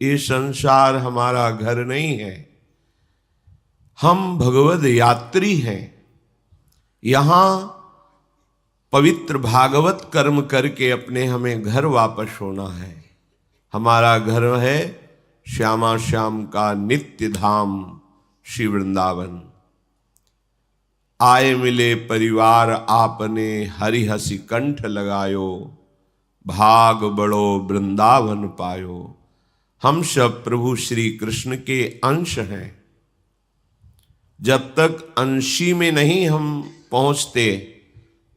ये संसार हमारा घर नहीं है, हम भगवद यात्री हैं। यहां पवित्र भागवत कर्म करके अपने हमें घर वापस होना है। हमारा घर है श्यामा श्याम का नित्य धाम श्री वृंदावन। आए मिले परिवार आपने, हरि हसी कंठ लगायो, भाग बड़ो वृंदावन पायो। हम सब प्रभु श्री कृष्ण के अंश हैं। जब तक अंशी में नहीं हम पहुंचते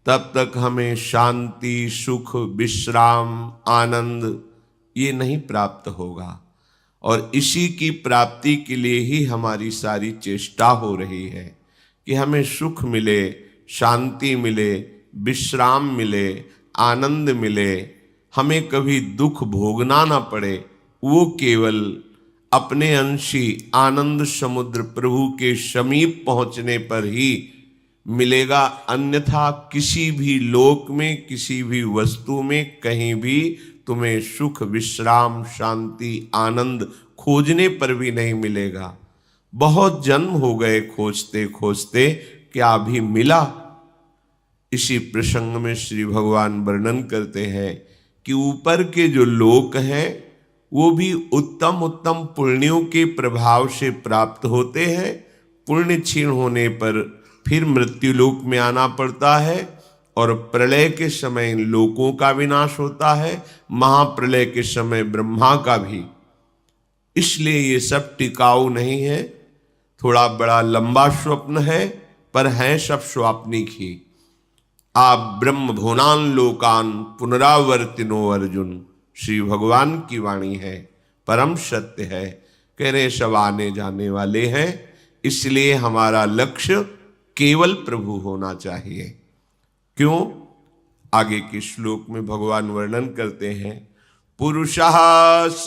तब तक हमें शांति, सुख, विश्राम, आनंद ये नहीं प्राप्त होगा। और इसी की प्राप्ति के लिए ही हमारी सारी चेष्टा हो रही है कि हमें सुख मिले, शांति मिले, विश्राम मिले, आनंद मिले, हमें कभी दुख भोगना ना पड़े। वो केवल अपने अंशी आनंद समुद्र प्रभु के समीप पहुंचने पर ही मिलेगा। अन्यथा किसी भी लोक में, किसी भी वस्तु में, कहीं भी तुम्हें सुख, विश्राम, शांति, आनंद खोजने पर भी नहीं मिलेगा। बहुत जन्म हो गए खोजते खोजते, क्या अभी मिला? इसी प्रसंग में श्री भगवान वर्णन करते हैं कि ऊपर के जो लोक हैं वो भी उत्तम उत्तम पुण्यों के प्रभाव से प्राप्त होते हैं। पुण्य क्षीण होने पर फिर मृत्यु लोक में आना पड़ता है और प्रलय के समय इन लोकों का विनाश होता है, महाप्रलय के समय ब्रह्मा का भी। इसलिए ये सब टिकाऊ नहीं है। थोड़ा बड़ा लंबा स्वप्न है, पर है सब स्वाप्निक ही। आप ब्रह्म भुवनान लोकान पुनरावर्तिनो अर्जुन, श्री भगवान की वाणी है, परम सत्य है। कह रहे सब आने जाने वाले हैं, इसलिए हमारा लक्ष्य केवल प्रभु होना चाहिए। क्यों? आगे के श्लोक में भगवान वर्णन करते हैं, पुरुषः स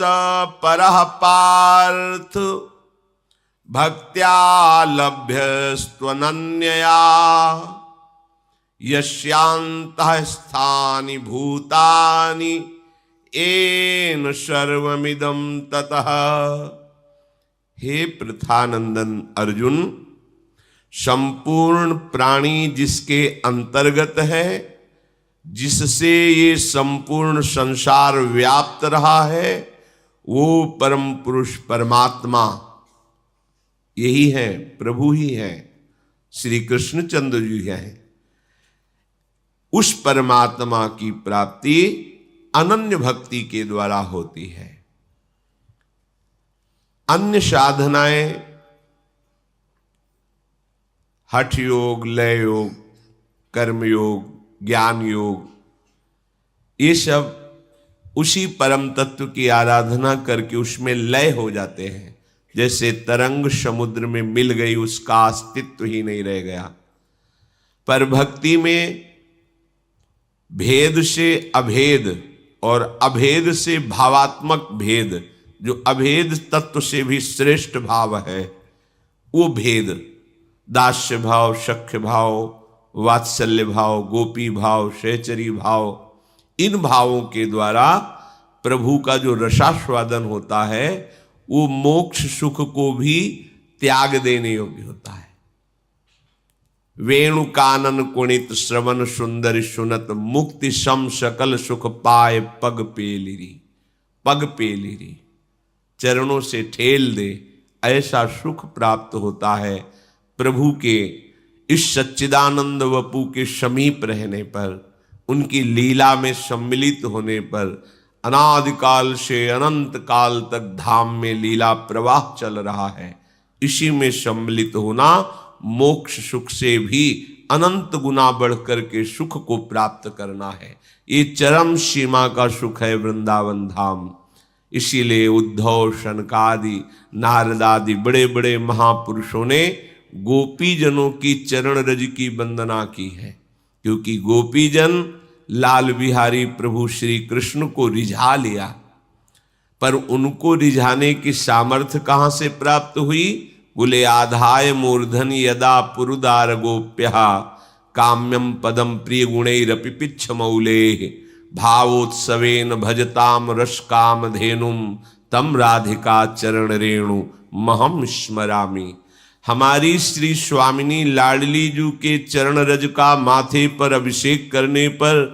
परः पार्थ भक्त्या लभ्यस्त्वनन्यया, यस्यान्तः स्थानि भूतानि येन सर्वमिदं ततः। हे पृथानंदन अर्जुन, संपूर्ण प्राणी जिसके अंतर्गत है, जिससे ये संपूर्ण संसार व्याप्त रहा है, वो परम पुरुष परमात्मा यही है, प्रभु ही है, श्री कृष्णचंद्र जी हैं। उस परमात्मा की प्राप्ति अनन्य भक्ति के द्वारा होती है। अन्य साधनाएं, हठ योग, लय योग, कर्म योग, ज्ञान योग, ये सब उसी परम तत्व की आराधना करके उसमें लय हो जाते हैं। जैसे तरंग समुद्र में मिल गई, उसका अस्तित्व ही नहीं रह गया। पर भक्ति में भेद से अभेद और अभेद से भावात्मक भेद, जो अभेद तत्व से भी श्रेष्ठ भाव है, वो भेद, दास्य भाव, सख्य भाव, वात्सल्य भाव, गोपी भाव, सहचरी भाव, इन भावों के द्वारा प्रभु का जो रसास्वादन होता है वो मोक्ष सुख को भी त्याग देने योग्य होता है। वेणु कानन कुणित श्रवण सुंदर सुनत, मुक्ति सम सकल सुख पाए पग पेलिरी। पग पेलिरी, चरणों से ठेल दे, ऐसा सुख प्राप्त होता है प्रभु के इस सच्चिदानंद वपु के समीप रहने पर, उनकी लीला में सम्मिलित होने पर। अनादिकाल से अनंत काल तक धाम में लीला प्रवाह चल रहा है, इसी में सम्मिलित होना मोक्ष सुख से भी अनंत गुना बढ़कर के सुख को प्राप्त करना है। ये चरम सीमा का सुख है वृंदावन धाम। इसीलिए उद्धव, शनकादि, नारदादि बड़े बड़े महापुरुषों ने गोपी जनों की चरण रज की वंदना की है, क्योंकि गोपी जन लाल बिहारी प्रभु श्री कृष्ण को रिझा लिया। पर उनको रिझाने की सामर्थ्य कहां से प्राप्त हुई? बोले, आधाय मूर्धन यदा पुरुदार गोप्य काम्यम पदम प्रिय गुणैरपि पिच्छ मौले, भावोत्सवेन भजताम रस काम धेनुम तम राधिका चरण रेणु महम स्मरामि। हमारी श्री स्वामिनी लाडली जू के चरण रज का माथे पर अभिषेक करने पर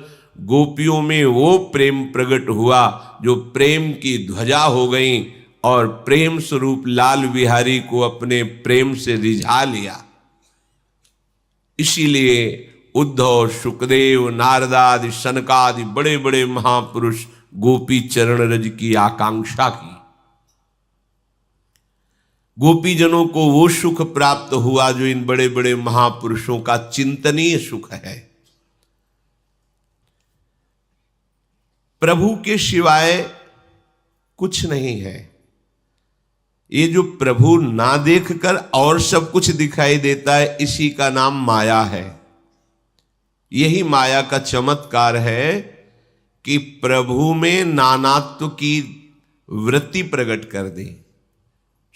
गोपियों में वो प्रेम प्रकट हुआ जो प्रेम की ध्वजा हो गई और प्रेम स्वरूप लाल बिहारी को अपने प्रेम से रिझा लिया। इसीलिए उद्धव, शुकदेव, नारदादि, सनकादि बड़े बड़े महापुरुष गोपी चरण रज की आकांक्षा की। गोपीजनों को वो सुख प्राप्त हुआ जो इन बड़े बड़े महापुरुषों का चिंतनीय सुख है। प्रभु के सिवाय कुछ नहीं है। ये जो प्रभु ना देखकर और सब कुछ दिखाई देता है, इसी का नाम माया है। यही माया का चमत्कार है कि प्रभु में नानात्व की वृत्ति प्रकट कर दे।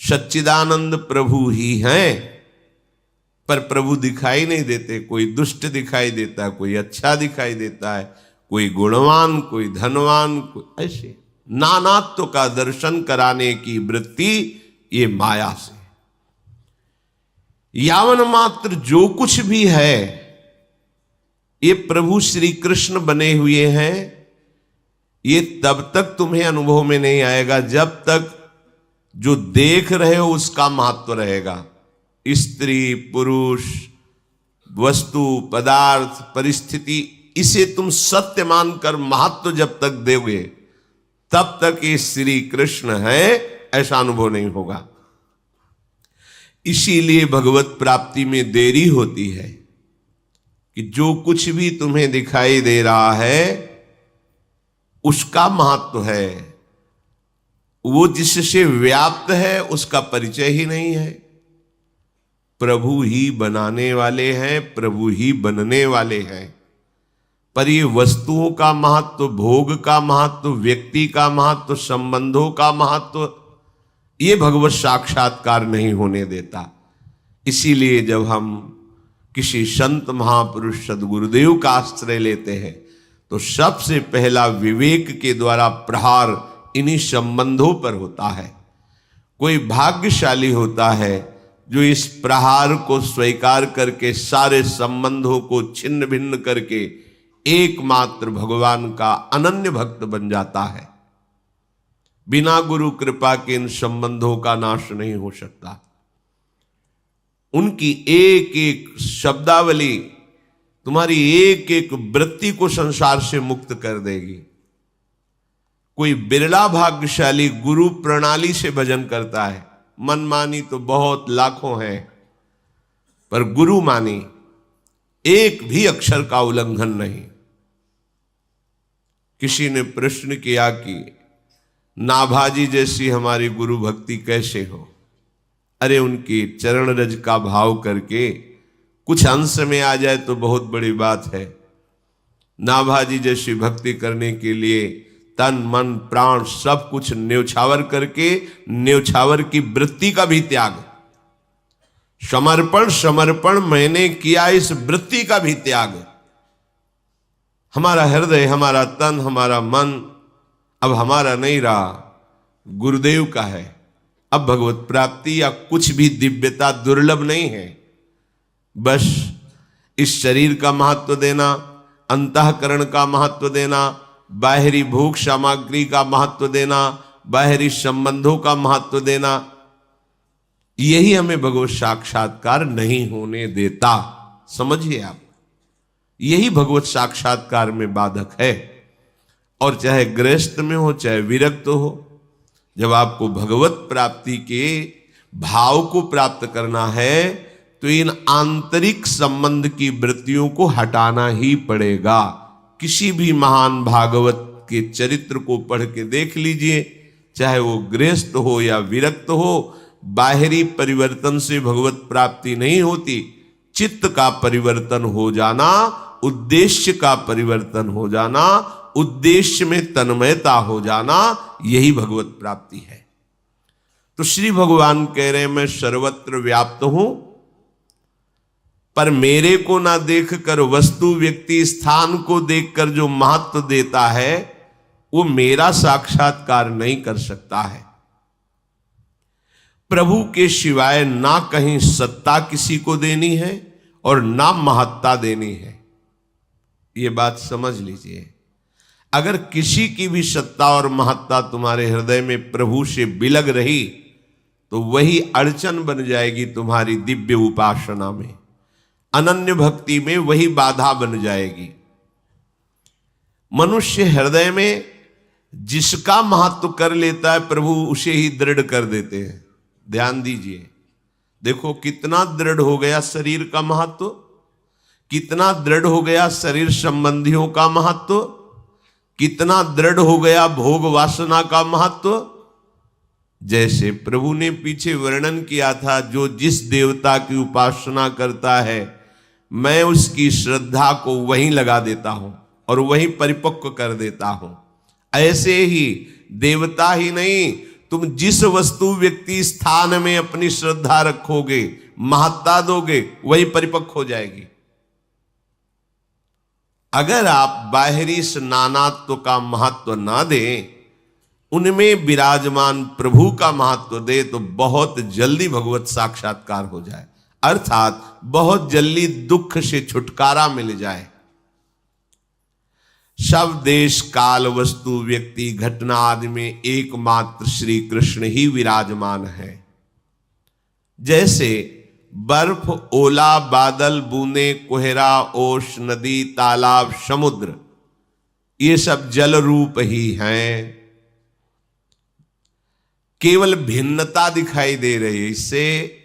सच्चिदानंद प्रभु ही हैं, पर प्रभु दिखाई नहीं देते। कोई दुष्ट दिखाई देता है, कोई अच्छा दिखाई देता है, कोई गुणवान, कोई धनवान, कोई ऐसे नानात्व का दर्शन कराने की वृत्ति ये माया से। यावन मात्र जो कुछ भी है ये प्रभु श्री कृष्ण बने हुए हैं। ये तब तक तुम्हें अनुभव में नहीं आएगा जब तक जो देख रहे हो उसका महत्व रहेगा। स्त्री, पुरुष, वस्तु, पदार्थ, परिस्थिति, इसे तुम सत्य मानकर महत्व जब तक दोगे तब तक ये श्री कृष्ण है ऐसा अनुभव नहीं होगा। इसीलिए भगवत प्राप्ति में देरी होती है कि जो कुछ भी तुम्हें दिखाई दे रहा है उसका महत्व है, वो जिससे व्याप्त है उसका परिचय ही नहीं है। प्रभु ही बनाने वाले हैं, प्रभु ही बनने वाले हैं, पर ये वस्तुओं का महत्व, भोग का महत्व, व्यक्ति का महत्व, संबंधों का महत्व, ये भगवत साक्षात्कार नहीं होने देता। इसीलिए जब हम किसी संत महापुरुष सदगुरुदेव का आश्रय लेते हैं तो सबसे पहला विवेक के द्वारा प्रहार इन्हीं संबंधों पर होता है। कोई भाग्यशाली होता है जो इस प्रहार को स्वीकार करके सारे संबंधों को छिन्न भिन्न करके एकमात्र भगवान का अनन्य भक्त बन जाता है। बिना गुरु कृपा के इन संबंधों का नाश नहीं हो सकता। उनकी एक एक शब्दावली तुम्हारी एक एक वृत्ति को संसार से मुक्त कर देगी। कोई बिरला भाग्यशाली गुरु प्रणाली से भजन करता है। मनमानी तो बहुत लाखों हैं, पर गुरु मानी एक भी अक्षर का उल्लंघन नहीं। किसी ने प्रश्न किया कि नाभाजी जैसी हमारी गुरु भक्ति कैसे हो? अरे उनकी चरण रज का भाव करके कुछ अंश में आ जाए तो बहुत बड़ी बात है। नाभाजी जैसी भक्ति करने के लिए तन मन प्राण सब कुछ न्यौछावर करके न्यौछावर की वृत्ति का भी त्याग, समर्पण मैंने किया, इस वृत्ति का भी त्याग। हमारा हृदय, हमारा तन, हमारा मन अब हमारा नहीं रहा, गुरुदेव का है। अब भगवत प्राप्ति या कुछ भी दिव्यता दुर्लभ नहीं है। बस इस शरीर का महत्व देना, अंतःकरण का महत्व देना, बाहरी भोग सामग्री का महत्व देना, बाहरी संबंधों का महत्व देना, यही हमें भगवत साक्षात्कार नहीं होने देता। समझिए आप, यही भगवत साक्षात्कार में बाधक है। और चाहे गृहस्थ में हो चाहे विरक्त हो, जब आपको भगवत प्राप्ति के भाव को प्राप्त करना है तो इन आंतरिक संबंध की वृत्तियों को हटाना ही पड़ेगा। किसी भी महान भागवत के चरित्र को पढ़ के देख लीजिए, चाहे वो गृहस्थ हो या विरक्त हो, बाहरी परिवर्तन से भगवत प्राप्ति नहीं होती। चित्त का परिवर्तन हो जाना, उद्देश्य का परिवर्तन हो जाना, उद्देश्य में तन्मयता हो जाना, यही भगवत प्राप्ति है। तो श्री भगवान कह रहे हैं मैं सर्वत्र व्याप्त हूं, पर मेरे को ना देखकर वस्तु, व्यक्ति, स्थान को देखकर जो महत्व देता है वो मेरा साक्षात्कार नहीं कर सकता है। प्रभु के सिवाय ना कहीं सत्ता किसी को देनी है और ना महत्ता देनी है। ये बात समझ लीजिए। अगर किसी की भी सत्ता और महत्ता तुम्हारे हृदय में प्रभु से बिलग रही तो वही अड़चन बन जाएगी तुम्हारी दिव्य उपासना में, अनन्य भक्ति में वही बाधा बन जाएगी। मनुष्य हृदय में जिसका महत्व कर लेता है प्रभु उसे ही दृढ़ कर देते हैं। ध्यान दीजिए, देखो कितना दृढ़ हो गया शरीर का महत्व, कितना दृढ़ हो गया शरीर संबंधियों का महत्व, कितना दृढ़ हो गया भोग वासना का महत्व। जैसे प्रभु ने पीछे वर्णन किया था, जो जिस देवता की उपासना करता है मैं उसकी श्रद्धा को वहीं लगा देता हूं और वहीं परिपक्व कर देता हूं। ऐसे ही देवता ही नहीं, तुम जिस वस्तु व्यक्ति स्थान में अपनी श्रद्धा रखोगे, महत्ता दोगे, वही परिपक्व हो जाएगी। अगर आप बाहरी स्नानात्व का महत्व ना दें, उनमें विराजमान प्रभु का महत्व दे तो बहुत जल्दी भगवत साक्षात्कार हो जाए, अर्थात बहुत जल्दी दुख से छुटकारा मिल जाए। सब देश काल वस्तु व्यक्ति घटना आदि में एकमात्र श्री कृष्ण ही विराजमान है। जैसे बर्फ, ओला, बादल, बूंदे, कोहरा, ओश, नदी, तालाब, समुद्र, ये सब जल रूप ही हैं। केवल भिन्नता दिखाई दे रही है। इससे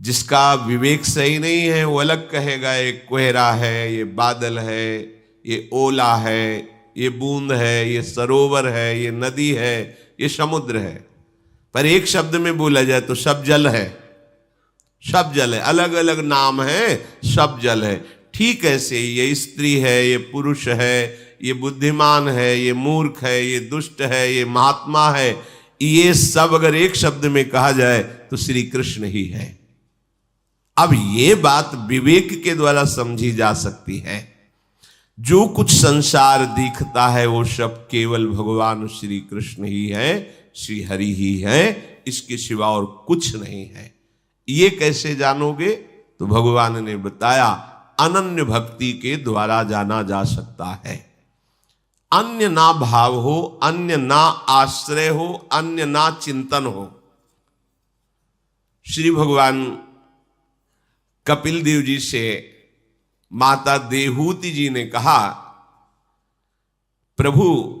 जिसका विवेक सही नहीं है वो अलग कहेगा, ये कोहरा है, ये बादल है, ये ओला है, ये बूंद है, ये सरोवर है, ये नदी है, ये समुद्र है। पर एक शब्द में बोला जाए तो सब जल है, सब जल है। अलग अलग नाम है, सब जल है। ठीक ऐसे ये स्त्री है, ये पुरुष है, ये बुद्धिमान है, ये मूर्ख है, ये दुष्ट है, ये महात्मा है, ये सब अगर एक शब्द में कहा जाए तो श्री कृष्ण ही है। अब ये बात विवेक के द्वारा समझी जा सकती है। जो कुछ संसार दिखता है वो सब केवल भगवान श्री कृष्ण ही है, श्री हरि ही है, इसके सिवा और कुछ नहीं है। ये कैसे जानोगे? तो भगवान ने बताया, अनन्य भक्ति के द्वारा जाना जा सकता है। अन्य ना भाव हो, अन्य ना आश्रय हो, अन्य ना चिंतन हो। श्री भगवान कपिल देव जी से माता देहूति जी ने कहा, प्रभु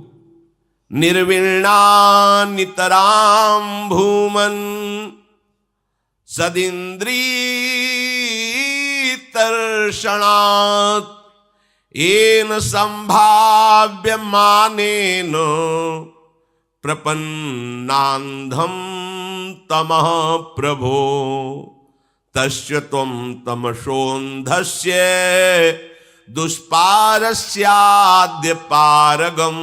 निर्विण्णा नितराम भूमन सदिंद्री तर्षणात् येन संभाव्य मानेन प्रपन्नांधम तमः प्रभो तस्य त्वं तमसोऽन्धस्य दुष्पारस्याद्य पारगम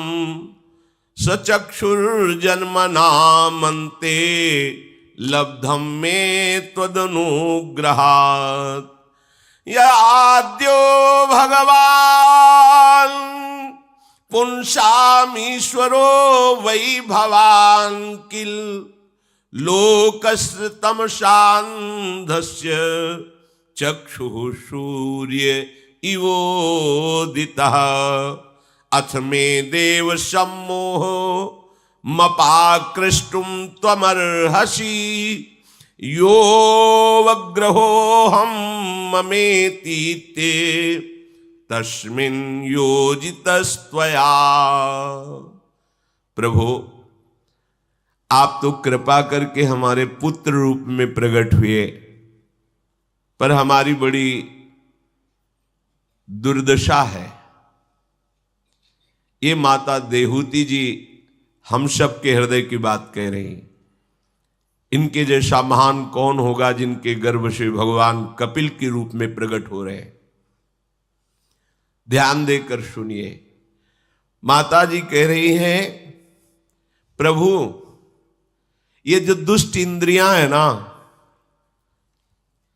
सचक्षुर्जन्मनामन्ते लब्धं मे त्वदनुग्रहात्। याद्यो भगवान् पुंसामीश्वरो वै भवान् किल लोकस्तमसान्धस्य चक्षुः सूर्य इवोदितः अथ मे देव सम्मोहो मपाकृष्टुं त्वमर्हसि यो वग्रहोऽहं ममेति ते तस्मिन् योजितस्त्वया। प्रभु, आप तो कृपा करके हमारे पुत्र रूप में प्रकट हुए, पर हमारी बड़ी दुर्दशा है। ये माता देहूति जी हम सब के हृदय की बात कह रही। इनके जैसा महान कौन होगा जिनके गर्भ से भगवान कपिल के रूप में प्रकट हो रहे हैं। ध्यान देकर सुनिए। माता जी कह रही हैं, प्रभु ये जो दुष्ट इंद्रियां हैं ना,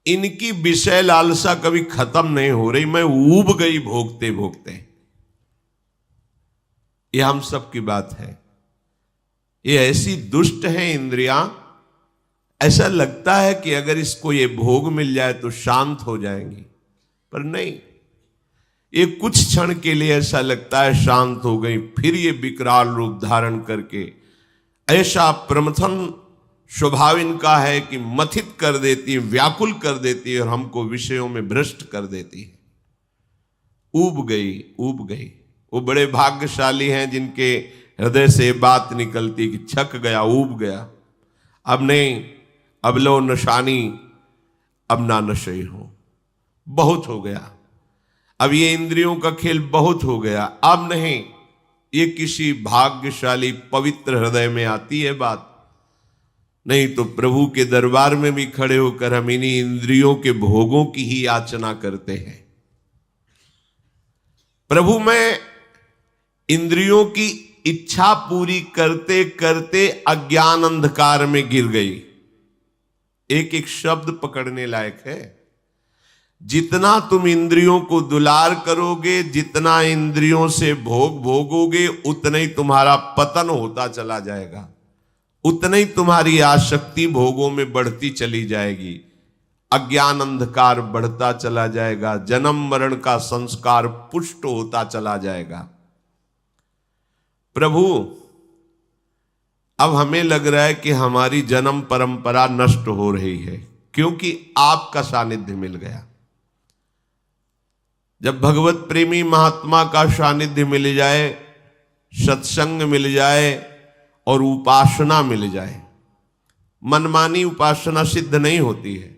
इनकी विषय लालसा कभी खत्म नहीं हो रही। मैं ऊब गई भोगते भोगते। ये हम सब की बात है। ये ऐसी दुष्ट है इंद्रियां, ऐसा लगता है कि अगर इसको ये भोग मिल जाए तो शांत हो जाएंगी, पर नहीं। ये कुछ क्षण के लिए ऐसा लगता है शांत हो गई, फिर ये विकराल रूप धारण करके ऐसा प्रमथन स्वभाव इनका है कि मथित कर देती है, व्याकुल कर देती है और हमको विषयों में भ्रष्ट कर देती है। ऊब गई। वो बड़े भाग्यशाली हैं जिनके हृदय से बात निकलती कि छक गया, ऊब गया, अब नहीं, अब लो नशानी, अब ना नशे हो, बहुत हो गया, अब ये इंद्रियों का खेल बहुत हो गया, अब नहीं। ये किसी भाग्यशाली पवित्र हृदय में आती है बात, नहीं तो प्रभु के दरबार में भी खड़े होकर हम इन्हीं इंद्रियों के भोगों की ही याचना करते हैं। प्रभु मैं इंद्रियों की इच्छा पूरी करते करते अज्ञान अंधकार में गिर गई। एक एक शब्द पकड़ने लायक है। जितना तुम इंद्रियों को दुलार करोगे, जितना इंद्रियों से भोग भोगोगे, उतना ही तुम्हारा पतन होता चला जाएगा, उतना ही तुम्हारी आसक्ति भोगों में बढ़ती चली जाएगी, अज्ञान अंधकार बढ़ता चला जाएगा, जन्म मरण का संस्कार पुष्ट होता चला जाएगा। प्रभु अब हमें लग रहा है कि हमारी जन्म परंपरा नष्ट हो रही है, क्योंकि आपका सानिध्य मिल गया। जब भगवत प्रेमी महात्मा का सानिध्य मिल जाए, सत्संग मिल जाए और उपासना मिल जाए, मनमानी उपासना सिद्ध नहीं होती है।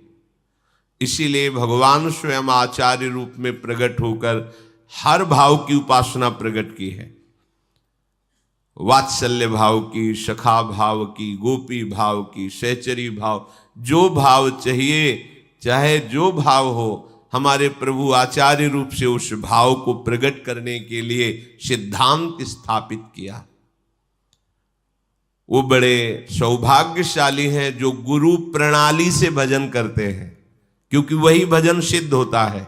इसीलिए भगवान स्वयं आचार्य रूप में प्रकट होकर हर भाव की उपासना प्रकट की है। वात्सल्य भाव की, सखा भाव की, गोपी भाव की, सहचरी भाव, जो भाव चाहिए, चाहे जो भाव हो, हमारे प्रभु आचार्य रूप से उस भाव को प्रकट करने के लिए सिद्धांत स्थापित किया। वो बड़े सौभाग्यशाली हैं जो गुरु प्रणाली से भजन करते हैं, क्योंकि वही भजन सिद्ध होता है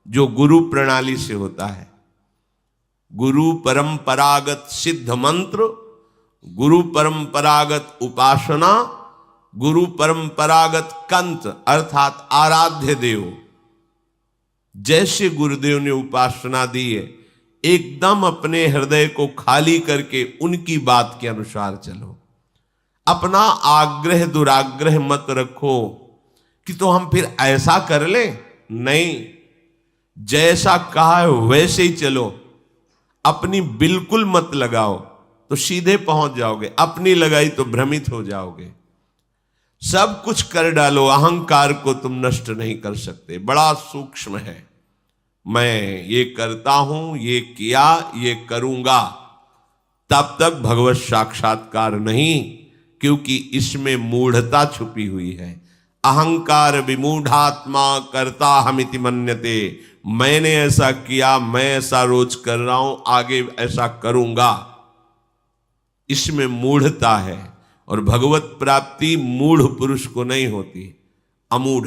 जो गुरु प्रणाली से होता है। गुरु परंपरागत सिद्ध मंत्र, गुरु परंपरागत उपासना, गुरु परंपरागत कंत अर्थात आराध्य देव, जैसे गुरुदेव ने उपासना दी है, एकदम अपने हृदय को खाली करके उनकी बात के अनुसार चलो। अपना आग्रह दुराग्रह मत रखो कि तो हम फिर ऐसा कर ले, नहीं, जैसा कहा है वैसे ही चलो। अपनी बिल्कुल मत लगाओ तो सीधे पहुंच जाओगे, अपनी लगाई तो भ्रमित हो जाओगे। सब कुछ कर डालो, अहंकार को तुम नष्ट नहीं कर सकते। बड़ा सूक्ष्म है। मैं ये करता हूं, ये किया, ये करूंगा, तब तक भगवत साक्षात्कार नहीं, क्योंकि इसमें मूढ़ता छुपी हुई है। अहंकार विमूढ़ात्मा कर्ता हमिति मन्यते, मैंने ऐसा किया, मैं ऐसा रोज कर रहा हूं, आगे ऐसा करूंगा, इसमें मूढ़ता है। और भगवत प्राप्ति मूढ़ पुरुष को नहीं होती, अमूढ़।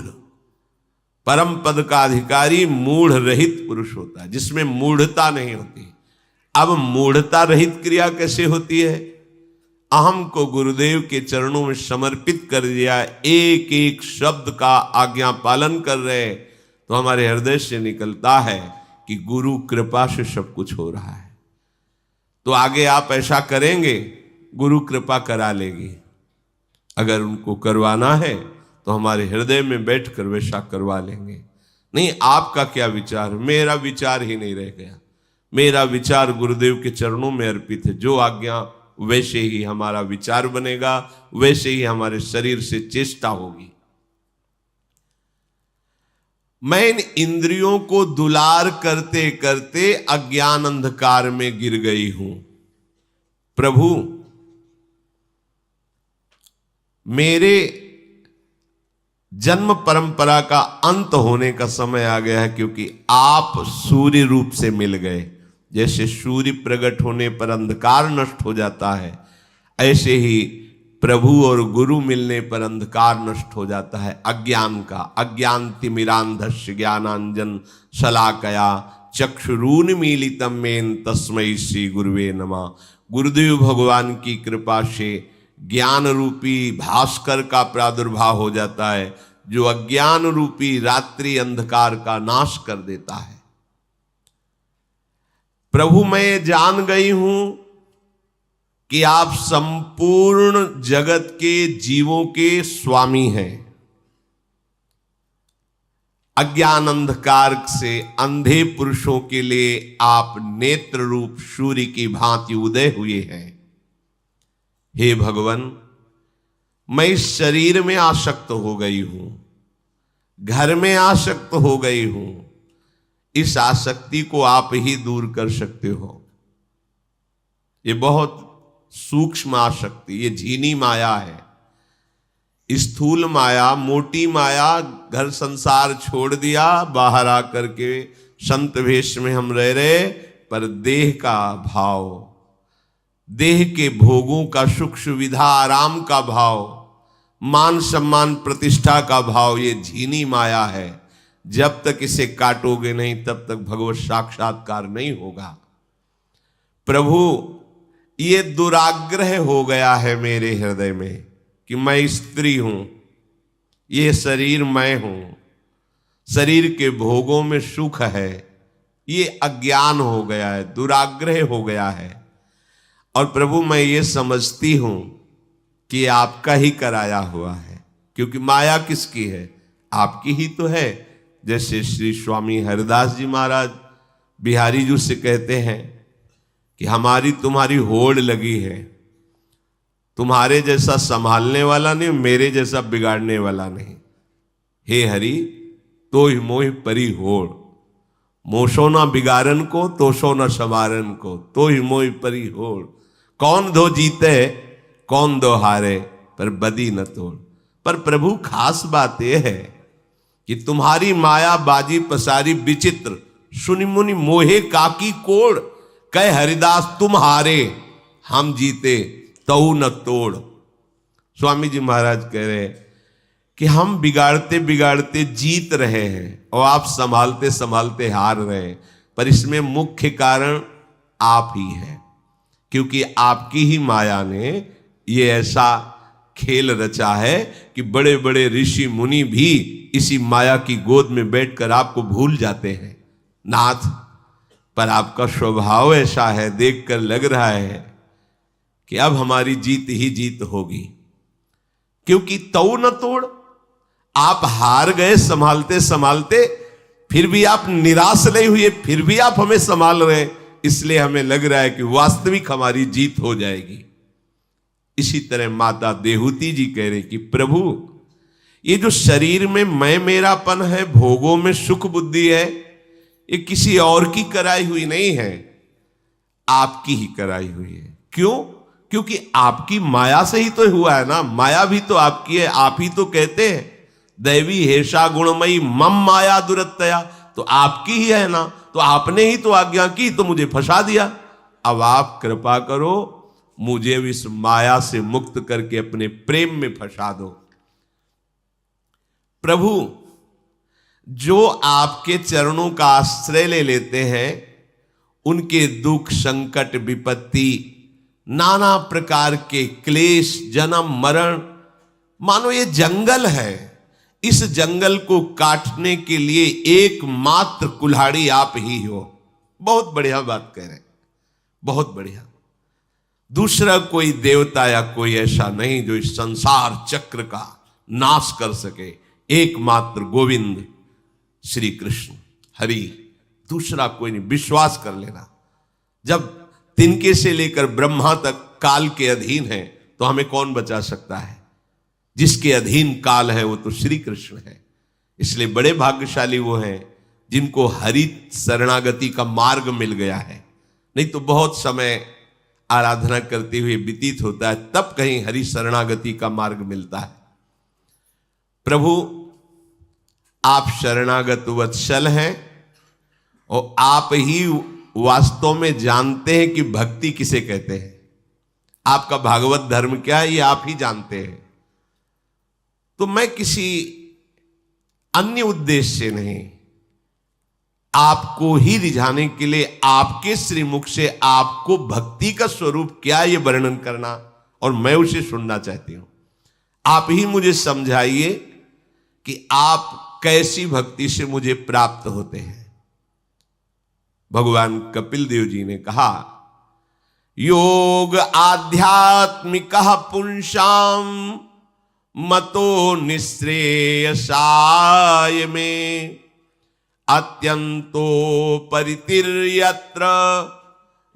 परम पद का अधिकारी मूढ़ रहित पुरुष होता है, जिसमें मूढ़ता नहीं होती। अब मूढ़ता रहित क्रिया कैसे होती है? अहम को गुरुदेव के चरणों में समर्पित कर दिया, एक एक शब्द का आज्ञा पालन कर रहे, तो हमारे हृदय से निकलता है कि गुरु कृपा से सब कुछ हो रहा है। तो आगे आप ऐसा करेंगे, गुरु कृपा करा लेगी। अगर उनको करवाना है तो हमारे हृदय में बैठकर वैसा करवा लेंगे। नहीं, आपका क्या विचार? मेरा विचार ही नहीं रह गया। मेरा विचार गुरुदेव के चरणों में अर्पित है। जो आज्ञा वैसे ही हमारा विचार बनेगा, वैसे ही हमारे शरीर से चेष्टा होगी। मैं इन इंद्रियों को दुलार करते करते अज्ञान अंधकार में गिर गई हूं। प्रभु, मेरे जन्म परंपरा का अंत होने का समय आ गया है, क्योंकि आप सूर्य रूप से मिल गए। जैसे सूर्य प्रकट होने पर अंधकार नष्ट हो जाता है, ऐसे ही प्रभु और गुरु मिलने पर अंधकार नष्ट हो जाता है अज्ञान का। अज्ञान तिमिरांधस्य ज्ञानांजन शलाकया चक्षुरुन्मीलितं येन तस्मै श्री गुरुवे नमः। गुरुदेव भगवान की कृपा से ज्ञान रूपी भास्कर का प्रादुर्भाव हो जाता है, जो अज्ञान रूपी रात्रि अंधकार का नाश कर देता है। प्रभु मैं जान गई हूं कि आप संपूर्ण जगत के जीवों के स्वामी हैं। अज्ञान अंधकार से अंधे पुरुषों के लिए आप नेत्र रूप सूर्य की भांति उदय हुए हैं। हे भगवान, मैं इस शरीर में आसक्त हो गई हूं, घर में आसक्त हो गई हूं। इस आसक्ति को आप ही दूर कर सकते हो। ये बहुत सूक्ष्म आसक्ति, ये झीनी माया है। स्थूल माया, मोटी माया, घर संसार छोड़ दिया, बाहर आकर के संत वेश में हम रह रहे, पर देह का भाव, देह के भोगों का सुख सुविधा आराम का भाव, मान सम्मान प्रतिष्ठा का भाव, ये झीनी माया है। जब तक इसे काटोगे नहीं तब तक भगवत साक्षात्कार नहीं होगा। प्रभु, ये दुराग्रह हो गया है मेरे हृदय में कि मैं स्त्री हूं, ये शरीर मैं हूं, शरीर के भोगों में सुख है। ये अज्ञान हो गया है, दुराग्रह हो गया है। और प्रभु मैं ये समझती हूं कि आपका ही कराया हुआ है, क्योंकि माया किसकी है? आपकी ही तो है। जैसे श्री स्वामी हरिदास जी महाराज बिहारी जी से कहते हैं कि हमारी तुम्हारी होड़ लगी है, तुम्हारे जैसा संभालने वाला नहीं, मेरे जैसा बिगाड़ने वाला नहीं। हे हरि, तो ही मोहि परी होड़, मोशो न बिगाड़न को, तोशो न संवारन को, तो ही मोहि परी होड़। कौन दो जीते, कौन दो हारे, पर बदी न तोड़। पर प्रभु खास बात यह है कि तुम्हारी माया बाजी पसारी विचित्र, सुनि मुनि मोहे काकी कोड़। कह हरिदास तुम हारे, हम जीते, तऊ न तोड़। स्वामी जी महाराज कह रहे कि हम बिगाड़ते बिगाड़ते जीत रहे हैं और आप संभालते संभालते हार रहे हैं, पर इसमें मुख्य कारण आप ही हैं, क्योंकि आपकी ही माया ने ये ऐसा खेल रचा है कि बड़े बड़े ऋषि मुनि भी इसी माया की गोद में बैठकर आपको भूल जाते हैं। नाथ, पर आपका स्वभाव ऐसा है, देखकर लग रहा है कि अब हमारी जीत ही जीत होगी, क्योंकि तऊ न तोड़। आप हार गए संभालते संभालते, फिर भी आप निराश नहीं हुए, फिर भी आप हमें संभाल रहे हैं, इसलिए हमें लग रहा है कि वास्तविक हमारी जीत हो जाएगी। इसी तरह माता देहूती जी कह रहे कि प्रभु, ये जो शरीर में मैं मेरापन है, भोगों में सुख बुद्धि है, ये किसी और की कराई हुई नहीं है, आपकी ही कराई हुई है। क्यों? क्योंकि आपकी माया से ही तो हुआ है ना। माया भी तो आपकी है। आप ही तो कहते हैं दैवी हेषा गुणमयी मम माया दुरत्तया, तो आपकी ही है ना। तो आपने ही तो आज्ञा की, तो मुझे फंसा दिया। अब आप कृपा करो, मुझे इस माया से मुक्त करके अपने प्रेम में फंसा दो। प्रभु, जो आपके चरणों का आश्रय ले लेते हैं, उनके दुख संकट विपत्ति, नाना प्रकार के क्लेश, जन्म मरण, मानो ये जंगल है। इस जंगल को काटने के लिए एकमात्र कुल्हाड़ी आप ही हो। बहुत बढ़िया बात कह रहे हैं, बहुत बढ़िया। दूसरा कोई देवता या कोई ऐसा नहीं जो इस संसार चक्र का नाश कर सके। एकमात्र गोविंद श्री कृष्ण हरि, दूसरा कोई नहीं। विश्वास कर लेना। जब तिनके से लेकर ब्रह्मा तक काल के अधीन है, तो हमें कौन बचा सकता है? जिसके अधीन काल है वो तो श्री कृष्ण है। इसलिए बड़े भाग्यशाली वो हैं जिनको हरि शरणागति का मार्ग मिल गया है। नहीं तो बहुत समय आराधना करते हुए व्यतीत होता है, तब कहीं हरि शरणागति का मार्ग मिलता है। प्रभु, आप शरणागत वत्सल हैं और आप ही वास्तव में जानते हैं कि भक्ति किसे कहते हैं। आपका भागवत धर्म क्या है, ये आप ही जानते हैं। तो मैं किसी अन्य उद्देश्य से नहीं, आपको ही रिझाने के लिए आपके श्रीमुख से आपको भक्ति का स्वरूप क्या ये वर्णन करना और मैं उसे सुनना चाहती हूं। आप ही मुझे समझाइए कि आप कैसी भक्ति से मुझे प्राप्त होते हैं। भगवान कपिल देव जी ने कहा, योग आध्यात्मिक पुंसाम मतो निःश्रेयसाय में अत्यंतो परितिर्यत्र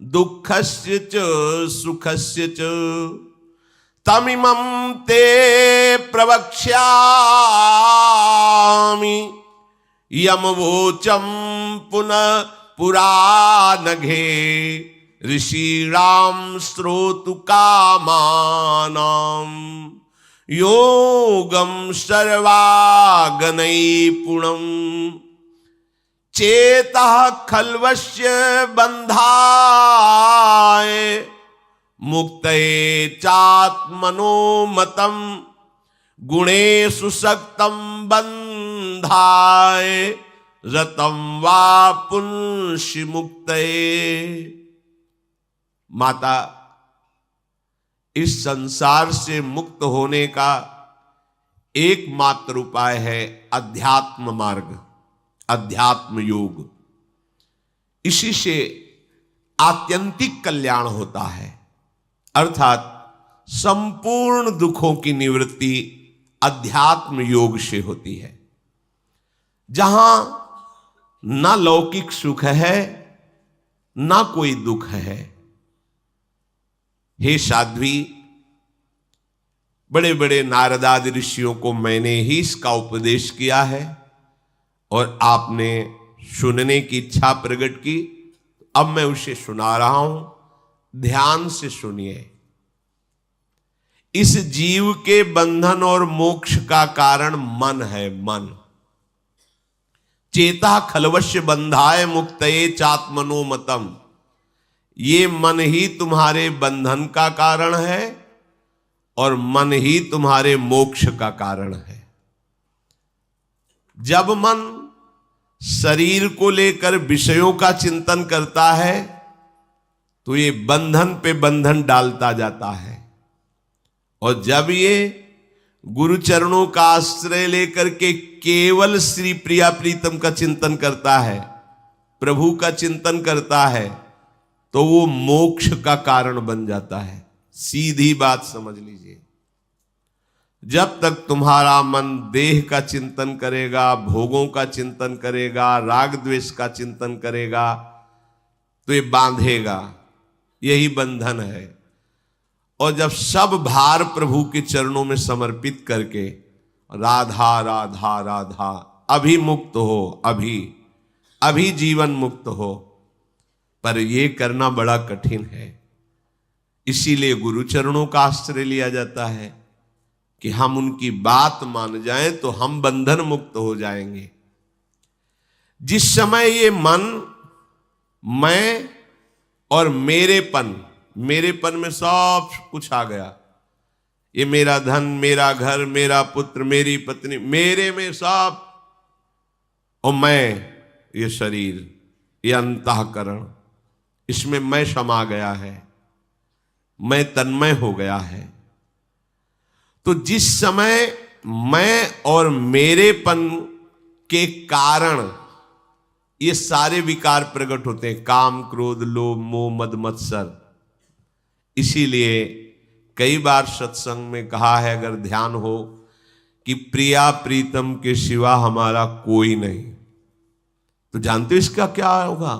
दुःखस्य च सुखस्य च तमिमं ते प्रवक्ष्यामि यमवोचं पुनः पुरानघे ऋषीणां श्रोतुकामानां योगं सर्वागनैपुणम् चेतः खल्वस्य बन्धाय मुक्तये चात्मनो मतम् गुणेषु सक्तं बन्धाय रतं वा पुंसि मुक्तये। माता, इस संसार से मुक्त होने का एकमात्र उपाय है अध्यात्म मार्ग, अध्यात्म योग। इसी से आत्यंतिक कल्याण होता है, अर्थात संपूर्ण दुखों की निवृत्ति अध्यात्म योग से होती है। जहां ना लौकिक सुख है ना कोई दुख है। हे साध्वी, बड़े बड़े नारदादि ऋषियों को मैंने ही इसका उपदेश किया है और आपने सुनने की इच्छा प्रकट की, अब मैं उसे सुना रहा हूं, ध्यान से सुनिए। इस जीव के बंधन और मोक्ष का कारण मन है, मन। चेता खलवश्य बंधाय मुक्तये चात्मनो मतम। ये मन ही तुम्हारे बंधन का कारण है और मन ही तुम्हारे मोक्ष का कारण है। जब मन शरीर को लेकर विषयों का चिंतन करता है तो ये बंधन पे बंधन डालता जाता है, और जब ये गुरु चरणों का आश्रय लेकर के केवल श्री प्रिया प्रीतम का चिंतन करता है, प्रभु का चिंतन करता है, तो वो मोक्ष का कारण बन जाता है। सीधी बात समझ लीजिए, जब तक तुम्हारा मन देह का चिंतन करेगा, भोगों का चिंतन करेगा, राग द्वेष का चिंतन करेगा, तो ये बांधेगा, यही बंधन है। और जब सब भार प्रभु के चरणों में समर्पित करके राधा राधा राधा, अभी मुक्त हो, अभी जीवन मुक्त हो, पर यह करना बड़ा कठिन है। इसीलिए गुरु चरणों का आश्रय लिया जाता है कि हम उनकी बात मान जाएं तो हम बंधन मुक्त हो जाएंगे। जिस समय ये मन मैं और मेरेपन में सब कुछ आ गया, ये मेरा धन, मेरा घर, मेरा पुत्र, मेरी पत्नी, मेरे में सब, और मैं, ये शरीर, ये अंतःकरण, इसमें मैं समा गया है, मैं तन्मय हो गया है। तो जिस समय मैं और मेरेपन के कारण ये सारे विकार प्रकट होते हैं, काम, क्रोध, लोभ, मोह, मद, मत्सर। इसीलिए कई बार सत्संग में कहा है, अगर ध्यान हो, कि प्रिया प्रीतम के सिवा हमारा कोई नहीं। तो जानते हो इसका क्या होगा?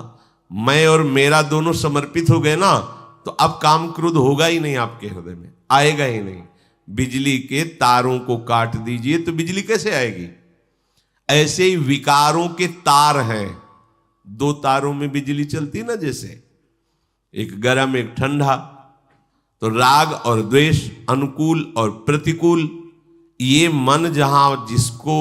मैं और मेरा दोनों समर्पित हो गए ना, तो अब काम क्रोध होगा ही नहीं, आपके हृदय में आएगा ही नहीं। बिजली के तारों को काट दीजिए तो बिजली कैसे आएगी? ऐसे ही विकारों के तार हैं, दो तारों में बिजली चलती ना, जैसे एक गर्म एक ठंडा। तो राग और द्वेष, अनुकूल और प्रतिकूल, ये मन जहां जिसको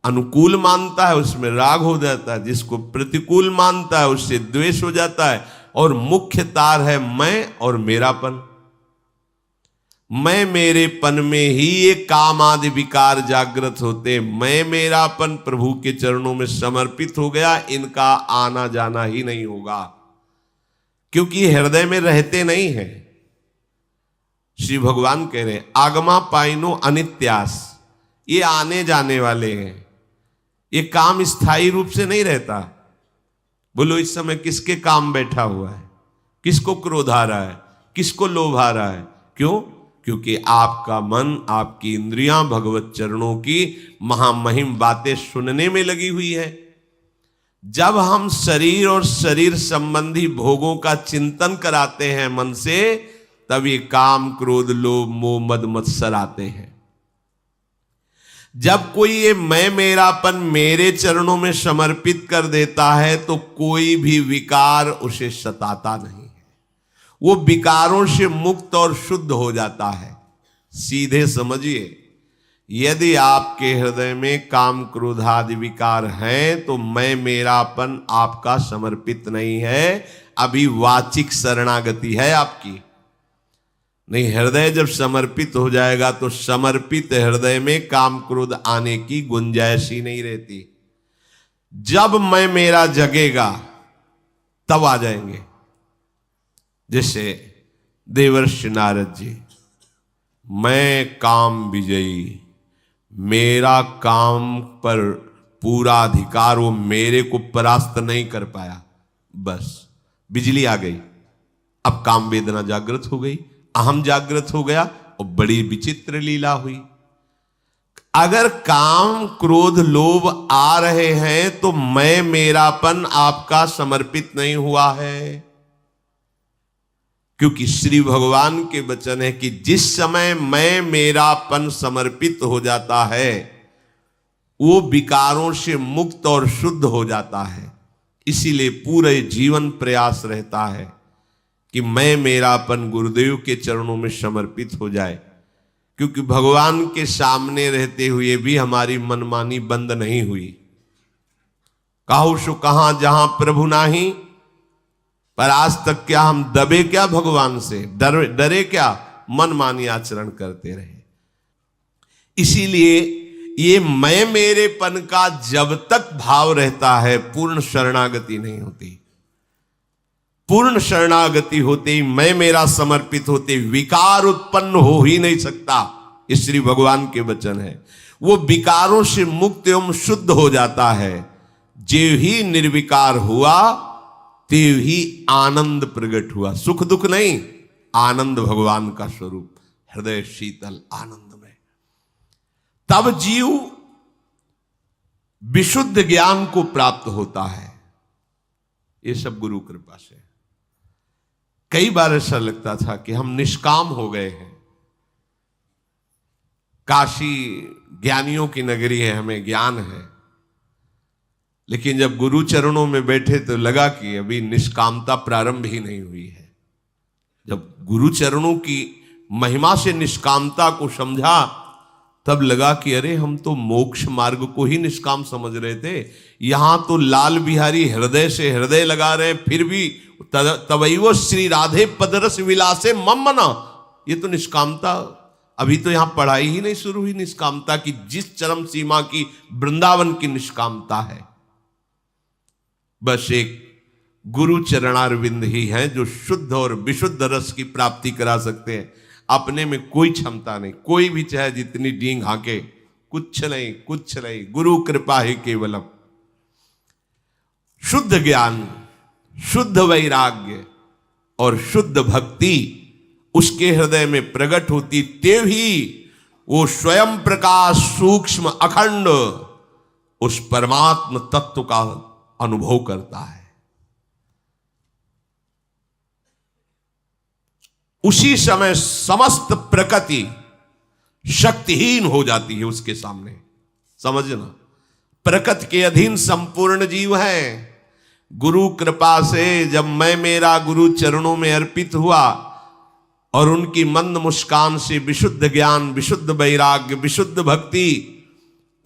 अनुकूल मानता है उसमें राग हो जाता है, जिसको प्रतिकूल मानता है उससे द्वेष हो जाता है। और मुख्य तार है मैं और मेरापन। मैं मेरेपन में ही ये काम आदि विकार जागृत होते। मैं मेरापन प्रभु के चरणों में समर्पित हो गया, इनका आना जाना ही नहीं होगा, क्योंकि हृदय में रहते नहीं हैं। श्री भगवान कह रहे हैं आगमा पाइनो अनित्यास, ये आने जाने वाले हैं, ये काम स्थायी रूप से नहीं रहता। बोलो इस समय किसके काम बैठा हुआ है, किसको क्रोध आ रहा है, किसको लोभ आ रहा है? क्यों? क्योंकि आपका मन, आपकी इंद्रियां भगवत चरणों की महामहिम बातें सुनने में लगी हुई है। जब हम शरीर और शरीर संबंधी भोगों का चिंतन कराते हैं मन से, तब ये काम, क्रोध, लोभ, मोह, मद, मत्सर आते हैं। जब कोई ये मैं मेरापन मेरे चरणों में समर्पित कर देता है तो कोई भी विकार उसे सताता नहीं है, वो विकारों से मुक्त और शुद्ध हो जाता है। सीधे समझिए, यदि आपके हृदय में काम, क्रोध आदि विकार हैं तो मैं मेरापन आपका समर्पित नहीं है, अभी वाचिक शरणागति है आपकी। नहीं, हृदय जब समर्पित हो जाएगा तो समर्पित हृदय में काम क्रोध आने की गुंजाइश ही नहीं रहती। जब मैं मेरा जगेगा तब आ जाएंगे। जैसे देवर्षि नारद जी, मैं काम विजयी, मेरा काम पर पूरा अधिकार, वो मेरे को परास्त नहीं कर पाया, बस बिजली आ गई। अब काम वेदना जागृत हो गई, अहम जागृत हो गया और बड़ी विचित्र लीला हुई। अगर काम, क्रोध, लोभ आ रहे हैं तो मैं मेरापन आपका समर्पित नहीं हुआ है। क्योंकि श्री भगवान के वचन है कि जिस समय मैं मेरापन समर्पित हो जाता है वो विकारों से मुक्त और शुद्ध हो जाता है। इसीलिए पूरे जीवन प्रयास रहता है कि मैं मेरापन गुरुदेव के चरणों में समर्पित हो जाए। क्योंकि भगवान के सामने रहते हुए भी हमारी मनमानी बंद नहीं हुई। काहू सो कहां जहां प्रभु नाही, पर आज तक क्या हम दबे क्या भगवान से, डरे क्या, मनमानी आचरण करते रहे। इसीलिए ये मैं मेरेपन का जब तक भाव रहता है पूर्ण शरणागति नहीं होती। पूर्ण शरणागति होते ही मैं मेरा समर्पित होते विकार उत्पन्न हो ही नहीं सकता। ये श्री भगवान के वचन है। वो विकारों से मुक्त एवं शुद्ध हो जाता है। जेव ही निर्विकार हुआ तेव ही आनंद प्रकट हुआ। सुख दुख नहीं, आनंद भगवान का स्वरूप, हृदय शीतल आनंद में। तब जीव विशुद्ध ज्ञान को प्राप्त होता है। ये सब गुरु कृपा से। कई बार ऐसा लगता था कि हम निष्काम हो गए हैं, काशी ज्ञानियों की नगरी है, हमें ज्ञान है। लेकिन जब गुरु चरणों में बैठे तो लगा कि अभी निष्कामता प्रारंभ ही नहीं हुई है। जब गुरु चरणों की महिमा से निष्कामता को समझा तब लगा कि अरे हम तो मोक्ष मार्ग को ही निष्काम समझ रहे थे। यहां तो लाल बिहारी हृदय से हृदय लगा रहे, फिर भी तवैवो श्री राधे पदरस विलासे मम्मना, ये तो निष्कामता, अभी तो यहां पढ़ाई ही नहीं शुरू हुई निष्कामता की, जिस चरम सीमा की वृंदावन की निष्कामता है। बस एक गुरु चरणारविंद ही हैं जो शुद्ध और विशुद्ध रस की प्राप्ति करा सकते हैं। अपने में कोई क्षमता नहीं, कोई भी चाहे जितनी डींग हाके, कुछ नहीं, कुछ नहीं, गुरु कृपा ही केवलम। शुद्ध ज्ञान, शुद्ध वैराग्य और शुद्ध भक्ति उसके हृदय में प्रकट होती, तेव ही वो स्वयं प्रकाश सूक्ष्म अखंड उस परमात्म तत्व का अनुभव करता है। उसी समय समस्त प्रकृति शक्तिहीन हो जाती है उसके सामने। समझना, प्रकृति के अधीन संपूर्ण जीव है। गुरु कृपा से जब मैं मेरा गुरु चरणों में अर्पित हुआ और उनकी मंद मुस्कान से विशुद्ध ज्ञान, विशुद्ध वैराग्य, विशुद्ध भक्ति,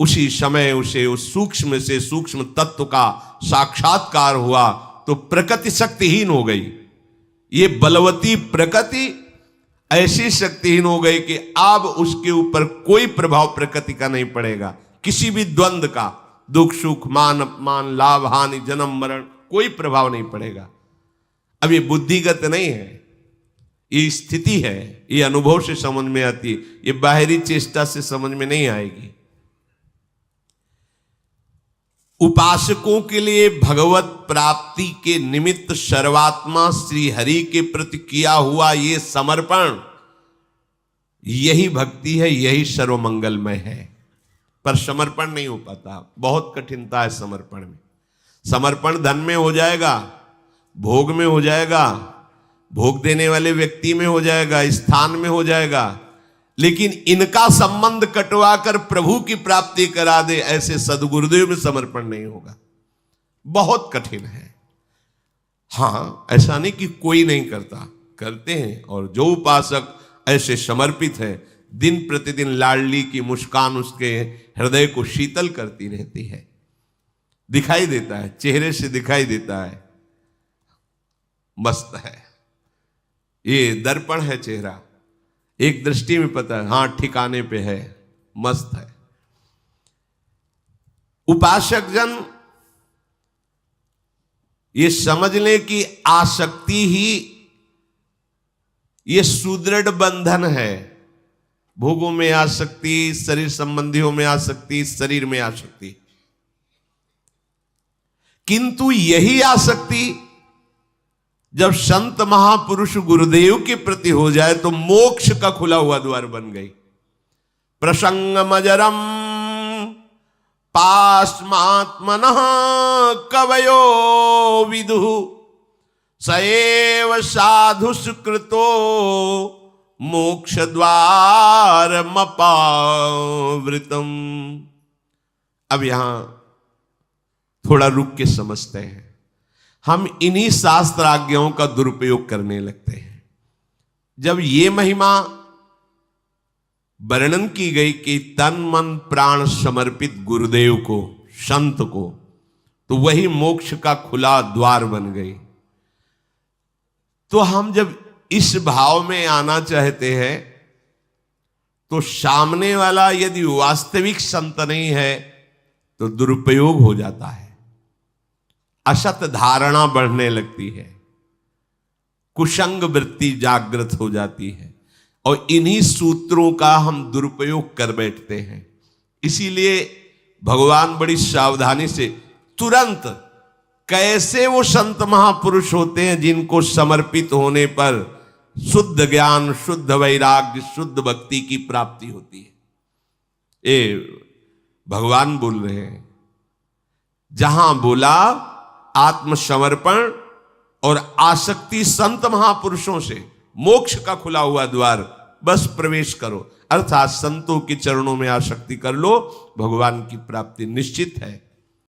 उसी समय उसे उस सूक्ष्म से सूक्ष्म तत्व का साक्षात्कार हुआ तो प्रकृति शक्तिहीन हो गई। ये बलवती प्रकृति ऐसी शक्तिहीन हो गई कि अब उसके ऊपर कोई प्रभाव प्रकृति का नहीं पड़ेगा, किसी भी द्वंद्व का, दुख सुख, मान अपमान, लाभ हानि, जन्म मरण, कोई प्रभाव नहीं पड़ेगा। अब ये बुद्धिगत नहीं है, ये स्थिति है, ये अनुभव से समझ में आती है, ये बाहरी चेष्टा से समझ में नहीं आएगी। उपासकों के लिए भगवत प्राप्ति के निमित्त सर्वात्मा श्री हरि के प्रति किया हुआ ये समर्पण, यही भक्ति है, यही सर्वमंगलमय है। पर समर्पण नहीं हो पाता, बहुत कठिनता है समर्पण में। समर्पण धन में हो जाएगा, भोग में हो जाएगा, भोग देने वाले व्यक्ति में हो जाएगा, स्थान में हो जाएगा, लेकिन इनका संबंध कटवा कर प्रभु की प्राप्ति करा दे, ऐसे सदगुरुदेव में समर्पण नहीं होगा। बहुत कठिन है। हाँ, ऐसा नहीं कि कोई नहीं करता, करते हैं। और जो उपासक ऐसे समर्पित है, दिन प्रतिदिन लाडली की मुस्कान उसके हृदय को शीतल करती रहती है, दिखाई देता है, चेहरे से दिखाई देता है, मस्त है। ये दर्पण है चेहरा, एक दृष्टि में पता है, हाँ ठिकाने पे है, मस्त है। उपासक जन ये समझ ले कि आसक्ति ही ये सुदृढ़ बंधन है। भोगों में आसक्ति, शरीर संबंधियों में आसक्ति, शरीर में आसक्ति, किंतु यही आसक्ति जब संत महापुरुष गुरुदेव के प्रति हो जाए तो मोक्ष का खुला हुआ द्वार बन गई। प्रसंगमजरम पास्मात्मनः कवयो विदुः सएव साधु सुकृतो मोक्ष द्वार मपावृतम। अब यहां थोड़ा रुक के समझते हैं। हम इन्हीं शास्त्र आज्ञाओं का दुरुपयोग करने लगते हैं। जब ये महिमा वर्णन की गई कि तन मन प्राण समर्पित गुरुदेव को, संत को, तो वही मोक्ष का खुला द्वार बन गई। तो हम जब इस भाव में आना चाहते हैं तो सामने वाला यदि वास्तविक संत नहीं है तो दुरुपयोग हो जाता है, असत धारणा बढ़ने लगती है, कुसंग वृत्ति जागृत हो जाती है, और इन्हीं सूत्रों का हम दुरुपयोग कर बैठते हैं। इसीलिए भगवान बड़ी सावधानी से तुरंत कैसे वो संत महापुरुष होते हैं जिनको समर्पित होने पर शुद्ध ज्ञान, शुद्ध वैराग्य, शुद्ध भक्ति की प्राप्ति होती है। ये भगवान बोल रहे हैं, जहां बोला आत्मसमर्पण और आसक्ति संत महापुरुषों से मोक्ष का खुला हुआ द्वार, बस प्रवेश करो, अर्थात संतों के चरणों में आसक्ति कर लो, भगवान की प्राप्ति निश्चित है।